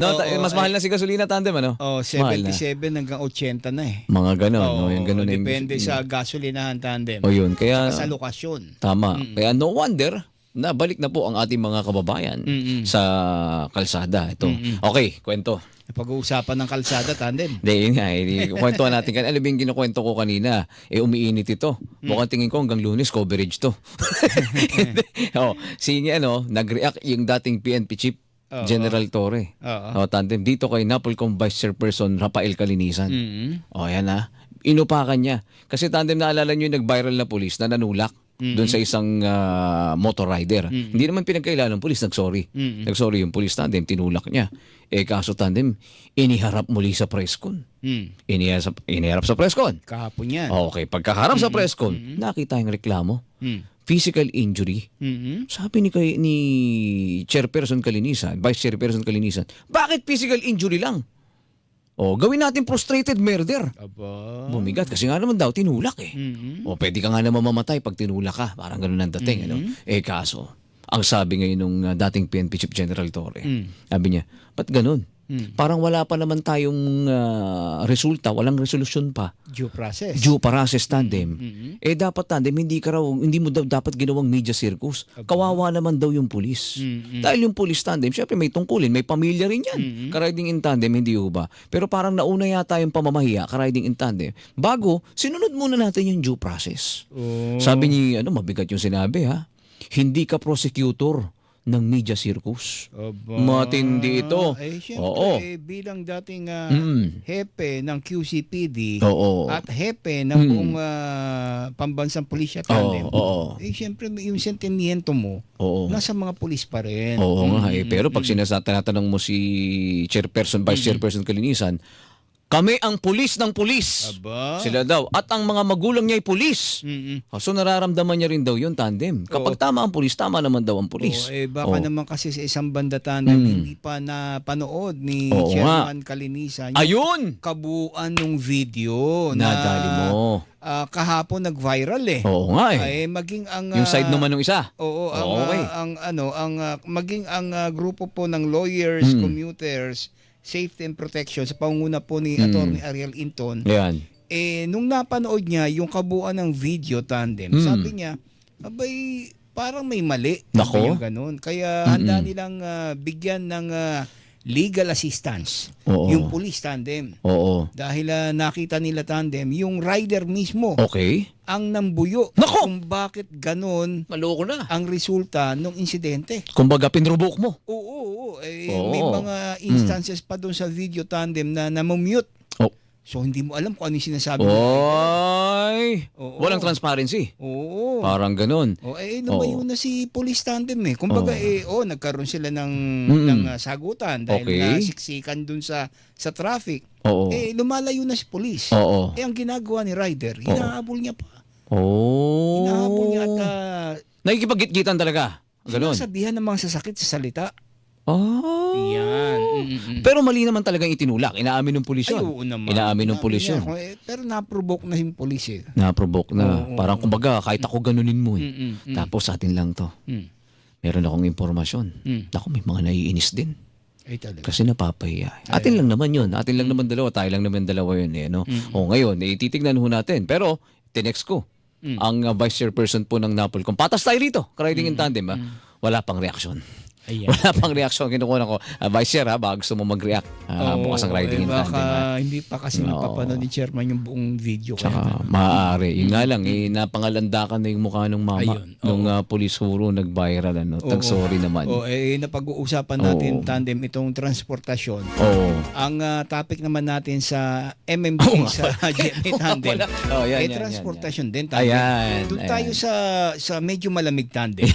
No, mas mahal ay, na si gasolina tandem, ano? oh, Mahal na. 77 hanggang 80 na eh. Mga ganon, no? Oo, Yung ganon na yung- depende sa gasolinahan tandem. O yun, kaya Saka sa lokasyon. tama. Mm-mm. Kaya no wonder na balik na po ang ating mga kababayan Mm-mm. sa kalsada. Ito. Mm-mm. Okay, kwento. Pag-uusapan ng kalsada tandem. Hindi, yun nga. Kwentuhan natin. Alam mo yung kinukwento ko kanina, umiinit ito. Mukhang tingin ko hanggang Lunes coverage to. Sige, nag-react yung dating PNP chief, Oo. General Torre. Oo. Tandem. Dito kay Napolcom Vice Chairperson Rafael Kalinisan. Mm-mm. Yan na. Inupakan niya. Kasi tandem, naalala nyo yung nag-viral na pulis na nanulak doon sa isang motor rider. Hindi naman pinagkailan ng pulis, nag-sorry. Nag-sorry yung pulis tandem, tinulak niya. Kaso tandem, iniharap muli sa presscon. Iniharap sa presscon. Kahapon yan. Okay, pagkaharap sa presscon, nakita yung reklamo. Physical injury. Mm-mm. Sabi ni Chairperson Kalinisan, Vice Chairperson Kalinisan, bakit physical injury lang? Gawin natin frustrated murder. Aba. Bumigat kasi nga naman daw tinulak eh. Mm-mm. Pwede ka nga naman mamatay pag tinulak ka. Parang ganun ang dating. Kaso, ang sabi ngayon nung dating PNP Chief General Torre, sabi niya, ba't ganun? Parang wala pa naman tayong resulta, walang resolusyon pa. Due process. Due process tandem. Dapat tandem, hindi mo daw dapat ginawang media circus. Kawawa naman daw yung pulis. Dahil yung pulis tandem, syempre may tungkulin, may pamilya rin yan. Ka-riding in tandem, hindi ho ba? Pero parang nauna yata yung pamamahiya, ka-riding in tandem. Bago, sinunod muna natin yung due process. Sabi ni, mabigat yung sinabi ha, hindi ka prosecutor ng media circus. Aba. Matindi ito. Siyempre, bilang dating hepe ng QCPD at hepe ng buong pambansang pulisya tandem, siyempre yung sentimiento mo nasa mga pulis pa rin. Oo nga pero pag tinatanong mo si Chairperson, Vice Chairperson Kalinisan, kami ang pulis ng pulis. Aba. Sila daw. At ang mga magulang niya ay pulis. So nararamdaman niya rin daw yun tandem. Kapag tama ang pulis, tama naman daw ang pulis. Baka naman kasi sa isang banda tandem, hindi pa napanood ni Chairman Kalinisan Ayun! kabuuan ng video Nadali mo. Kahapon nag-viral eh. Oo nga eh. Maging ang Yung side naman ng isa. Oo, Okay. maging ang grupo po ng lawyers, commuters, safety and protection sa pangunguna po ni Attorney Ariel Inton. Yan. Nung napanood niya yung kabuuan ng video tandem, sabi niya, abay, parang may mali. Nako. Sabi niya ganun. Kaya handa nilang bigyan ng legal assistance yung police tandem. Oo. Dahil nakita nila tandem, yung rider mismo Okay. ang nambuyo Nako! kung bakit ganun Maloko na. ang resulta ng insidente. Kumbaga pinrobok mo. Oo. May mga instances pa doon sa video tandem na namumute. So hindi mo alam kung ano yung sinasabi mo. Walang transparency. Oo. Parang ganun. Lumayo na si police tandem eh. Kumbaga nagkaroon sila ng sagutan dahil nasiksikan dun sa traffic. Lumalayo na si police. Ang ginagawa ni rider, hinahabol niya pa. Hinahabol niya at Nakikipag-gitgitan talaga. Ganun. sinasabihan ng mga sasakit sa salita. Yan. Pero mali naman talaga itinulak. Inaamin ng pulis yun. Oo naman. Inaamin ng pulis yun. Pero na-provoke na yung pulis eh. Na-provoke na. Parang kumbaga kahit ako ganunin mo eh. Tapos sa atin lang to. Meron akong impormasyon. Naku, may mga naiinis din. Ay talaga. Kasi napapahiya. Atin lang naman yun. Atin lang naman dalawa. Tayo lang naman dalawa yun eh. No? Ngayon, titignan ho natin. Pero, tinext ko. Ang Vice Chairperson po ng Napolcom. Patas tayo rito. Ka-riding in tandem. Wala pang reaksyon. Ayan. Wala pang reaksyon. Kinukuha ko. Vice Chair baka gusto mo mag-react. Bukas ang riding in tandem. Baka hindi pa kasi napapanood ni Chairman yung buong video. Tsaka maaari. Yun nga lang, napangalandakan na yung mukha ng mama nung police huro nag-viral. Tag-sorry naman. Napag-uusapan natin tandem itong transportasyon. Ang topic naman natin sa MMD sa GMA tandem. Transportasyon din tandem. Ayan. Doon tayo sa medyo malamig tandem.